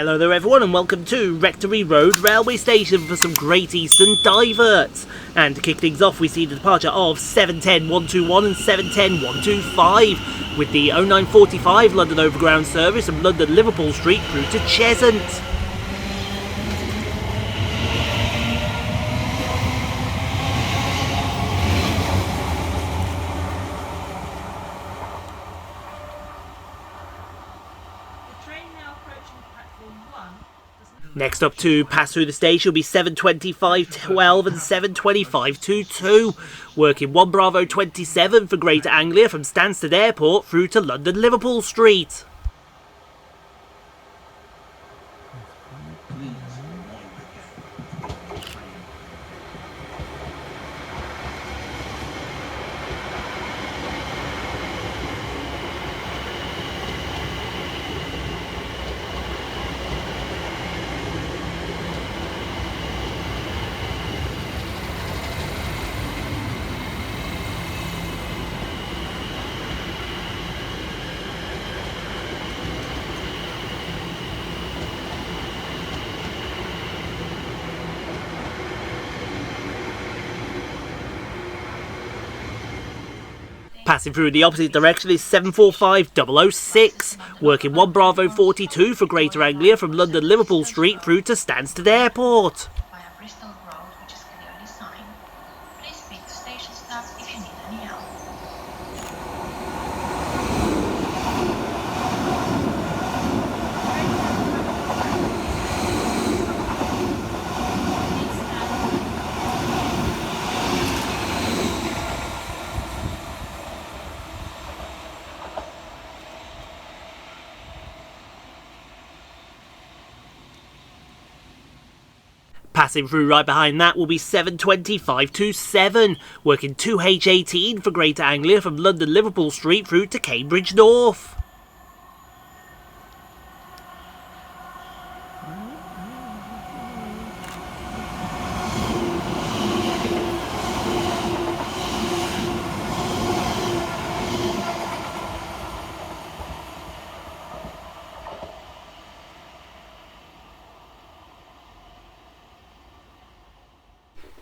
Hello there everyone and welcome to Rectory Road railway station for some Great Eastern diverts. And to kick things off we see the departure of 710-121 and 710-125 with the 0945 London Overground service from London Liverpool Street through to Cheshunt. Next up to pass through the station will be 725-12 and 725-22, working 1 Bravo 27 for Greater Anglia from Stansted Airport through to London Liverpool Street. Passing through the opposite direction is 745-006, working 1 Bravo 42 for Greater Anglia from London Liverpool Street through to Stansted Airport. Via Bristol Road, which is clearly signed. Please speak to station staff if you need any help. Passing through right behind that will be 725-7, working 2H18 for Greater Anglia from London Liverpool Street through to Cambridge North.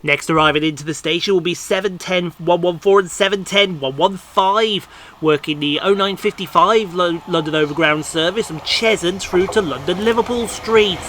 Next arriving into the station will be 710-114 and 710-115, working the 0955 London Overground service from Cheshunt through to London Liverpool Street.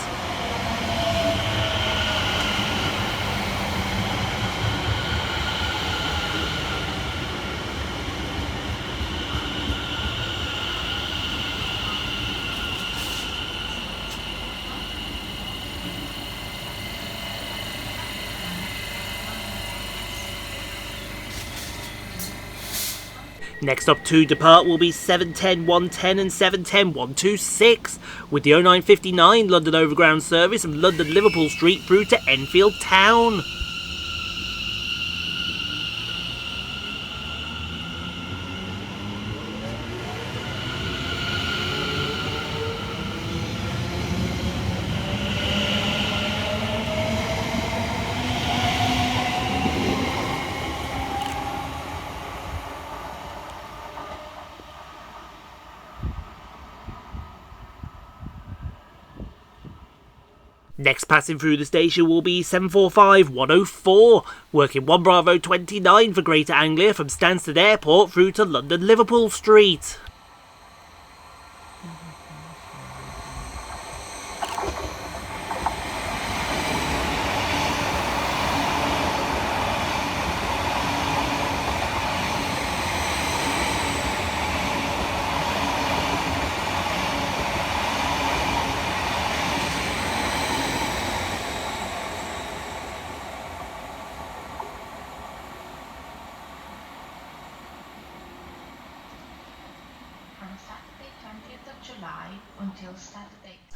Next up to depart will be 710-110 and 710-126, with the 0959 London Overground service from London Liverpool Street through to Enfield Town. Next passing through the station will be 745-104, working 1 Bravo 29 for Greater Anglia from Stansted Airport through to London Liverpool Street.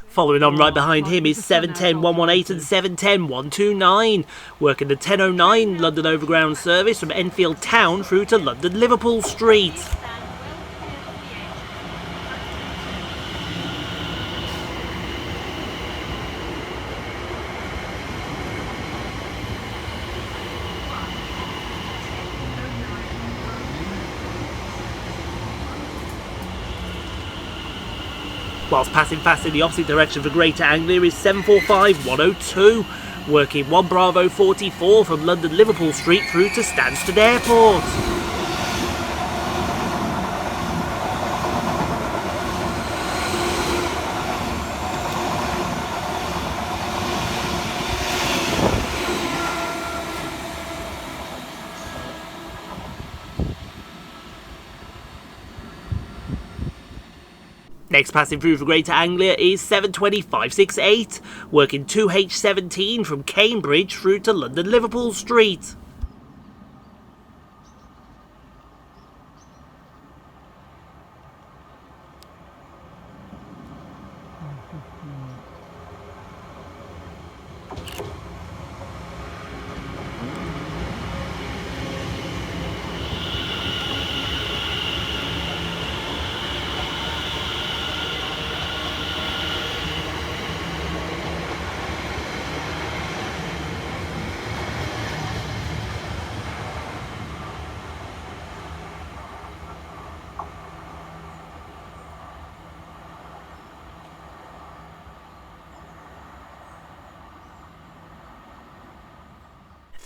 Following on right behind him is 710-118 and 710-129, working the 1009 London Overground service from Enfield Town through to London Liverpool Street. whilst passing fast in the opposite direction for Greater Anglia is 745-102, working 1 Bravo 44 from London Liverpool Street through to Stansted Airport. Next passing through for Greater Anglia is 720-568, working 2H17 from Cambridge through to London Liverpool Street.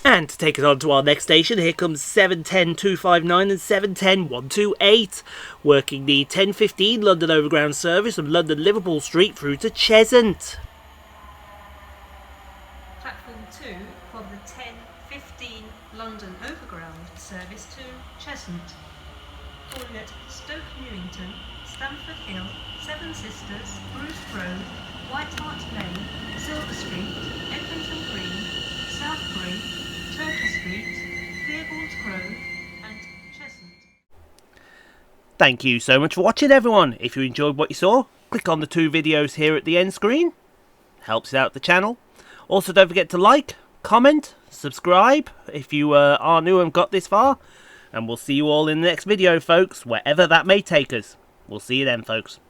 And to take us on to our next station, here comes 710-259 and 710-128, working the 10:15 London Overground service from London Liverpool Street through to Cheshunt. Platform 2 for the 10:15 London Overground service to Cheshunt. Calling at Stoke Newington, Stamford Hill, Seven Sisters, Bruce Road, White Hart Lane, Silver Street, Eglinton Green, Southbury, Turkey Street, Theobald's Grove and Cheshunt. Thank you so much for watching, everyone. If you enjoyed what you saw, click on the 2 videos here at the end screen. Helps out the channel. Also, don't forget to like, comment, subscribe if you are new and got this far. And we'll see you all in the next video, folks, wherever that may take us. We'll see you then, folks.